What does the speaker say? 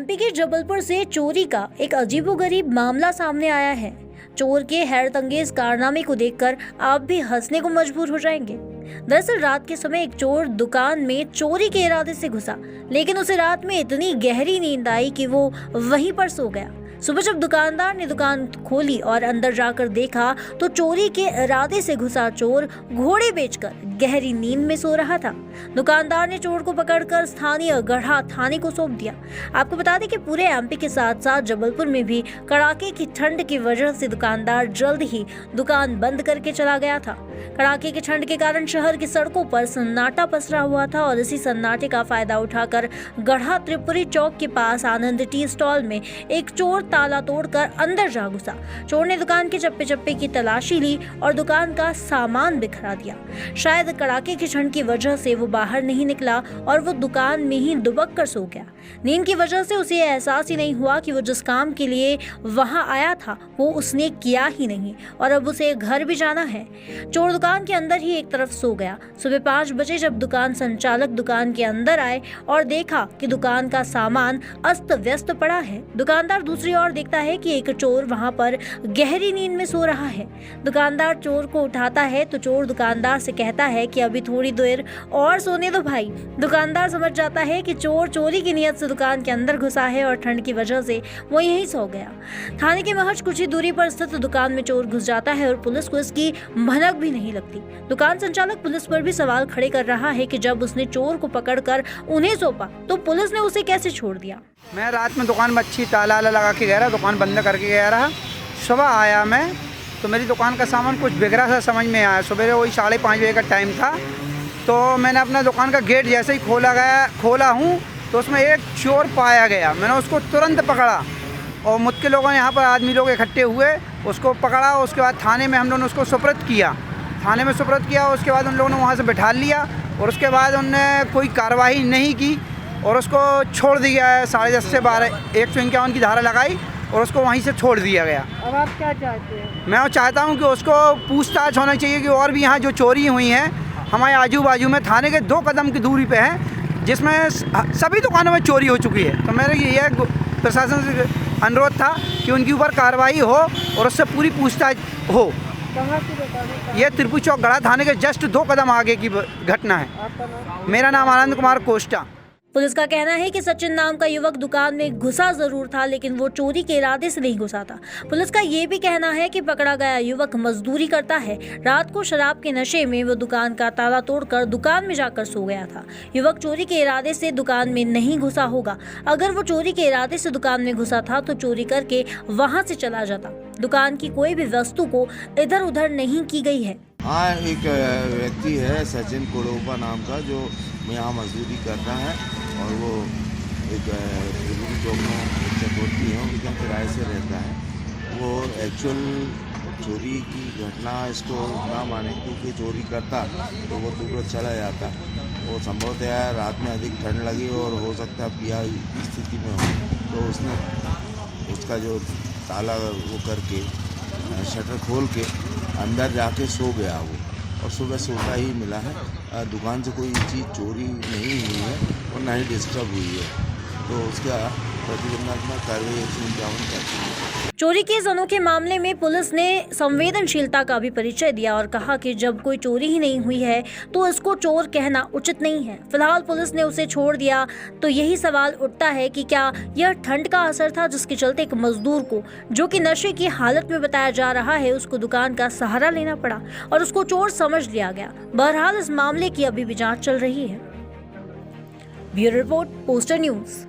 MP के जबलपुर से चोरी का एक अजीबोगरीब मामला सामने आया है। चोर के हैरतअंगेज कारनामे को देखकर आप भी हंसने को मजबूर हो जाएंगे। दरअसल रात के समय एक चोर दुकान में चोरी के इरादे से घुसा, लेकिन उसे रात में इतनी गहरी नींद आई कि वो वहीं पर सो गया। सुबह जब दुकानदार ने दुकान खोली और अंदर जाकर देखा तो चोरी के इरादे से घुसा चोर घोड़े बेचकर गहरी नींद में सो रहा था। दुकानदार ने चोर को पकड़कर स्थानीय गढ़ा थाने को सौंप दिया। आपको बता दें कि पूरे एमपी के साथ साथ जबलपुर में भी कड़ाके की ठंड की वजह से दुकानदार जल्द ही दुकान बंद करके चला गया था। कड़ाके की ठंड के कारण शहर की सड़कों पर सन्नाटा पसरा हुआ था और इसी सन्नाटे का फायदा उठाकर गढ़ा त्रिपुरी चौक के पास आनंद टी स्टॉल में एक चोर ताला तोड़कर अंदर जा घुसा। चोर ने दुकान के चप्पे चप्पे की तलाशी ली और दुकान का सामान बिखरा दिया। शायद कड़ाके की ठंड की वजह से वो बाहर नहीं निकला और वो दुकान में ही दुबक कर सो गया। नींद की वजह से उसे एहसास ही नहीं हुआ कि वो जिस काम के लिए वहां आया था वो उसने किया ही नहीं और अब उसे घर भी जाना है। चोर दुकान के अंदर ही एक तरफ सो गया। सुबह 5 बजे जब दुकान संचालक दुकान के अंदर आए और देखा कि दुकान का सामान अस्त व्यस्त पड़ा है। दुकानदार दूसरी ओर देखता है कि एक चोर वहां पर गहरी नींद में सो रहा है। दुकानदार चोर को उठाता है तो चोर दुकानदार से कहता है कि अभी थोड़ी देर और सोने दो भाई। दुकानदार समझ जाता है कि चोर चोरी की नियत से दुकान के अंदर घुसा है और ठंड की वजह से वो यहीं सो गया। थाने के महज कुछ ही दूरी पर स्थित दुकान में चोर घुस जाता है और पुलिस को इसकी भनक भी नहीं लगती। दुकान संचालक पुलिस पर भी सवाल खड़े कर रहा है कि जब उसने चोर को पकड़कर उन्हें सौंपा तो पुलिस ने उसे कैसे छोड़ दिया। मैं रात में दुकान में अच्छी ताला लगा के गया रहा, दुकान बंद करके गया रहा। सुबह आया मैं तो मेरी दुकान का सामान कुछ बिगड़ा सा समझ में आया। सुबह वही 5:30 बजे का टाइम था तो मैंने अपना दुकान का गेट जैसे ही खोला हूँ तो उसमें एक चोर पाया गया। मैंने उसको तुरंत पकड़ा और मुझके लोगों ने यहाँ पर आदमी लोग इकट्ठे हुए उसको पकड़ा। उसके बाद थाने में हम लोगों ने उसको सुपुर्द किया। उसके बाद उन लोगों ने वहाँ से बिठा लिया और उसके बाद उन्होंने कोई कार्रवाई नहीं की और उसको छोड़ दिया है। 10:30 से 12 151 की धारा लगाई और उसको वहीं से छोड़ दिया गया। अब आप क्या चाहते हैं? मैं चाहता हूं कि उसको पूछताछ होना चाहिए कि और भी यहाँ जो चोरी हुई हैं हमारे आजू बाजू में थाने के 2 कदम की दूरी पे हैं जिसमें सभी दुकानों में चोरी हो चुकी है। तो मेरे ये प्रशासन से अनुरोध था कि उनके ऊपर कार्रवाई हो और उससे पूरी पूछताछ हो। कहाँ की दुकान है? ये त्रिपुरी चौक गढ़ा थाने के जस्ट 2 कदम आगे की घटना है। आपका नाम? मेरा नाम आनंद कुमार कोष्टा। पुलिस का कहना है कि सचिन नाम का युवक दुकान में घुसा जरूर था, लेकिन वो चोरी के इरादे से नहीं घुसा था। पुलिस का ये भी कहना है कि पकड़ा गया युवक मजदूरी करता है। रात को शराब के नशे में वो दुकान का ताला तोड़कर दुकान में जाकर सो गया था। युवक चोरी के इरादे से दुकान में नहीं घुसा होगा। अगर वो चोरी के इरादे से दुकान में घुसा था तो चोरी करके वहाँ से चला जाता। दुकान की कोई भी वस्तु को इधर उधर नहीं की गई है। हाँ, एक व्यक्ति है सचिन कोड़ोपा नाम का जो यहाँ मजदूरी कर रहा है और वो एक त्रिपुरी चौक में चकोटी है उनके यहाँ किराए से रहता है। वो एक्चुअल चोरी की घटना इसको ना माने क्योंकि चोरी करता तो वो तुरंत चला जाता। वो संभवतः रात में अधिक ठंड लगी और हो सकता पिया स्थिति में हो तो उसने उसका जो ताला वो करके शटर खोल के अंदर जाके सो गया वो और सुबह सोता ही मिला है। दुकान से कोई चीज़ चोरी नहीं हुई है और ना ही डिस्टर्ब हुई है तो उसका प्रतिबंधात्मक कार्रवाई 151 करती है। चोरी के इस अनोखे मामले में पुलिस ने संवेदनशीलता का भी परिचय दिया और कहा कि जब कोई चोरी ही नहीं हुई है तो इसको चोर कहना उचित नहीं है। फिलहाल पुलिस ने उसे छोड़ दिया तो यही सवाल उठता है कि क्या यह ठंड का असर था जिसके चलते एक मजदूर को जो कि नशे की हालत में बताया जा रहा है उसको दुकान का सहारा लेना पड़ा और उसको चोर समझ लिया गया। बहरहाल इस मामले की अभी भी जाँच चल रही है। Bureau report, poster news.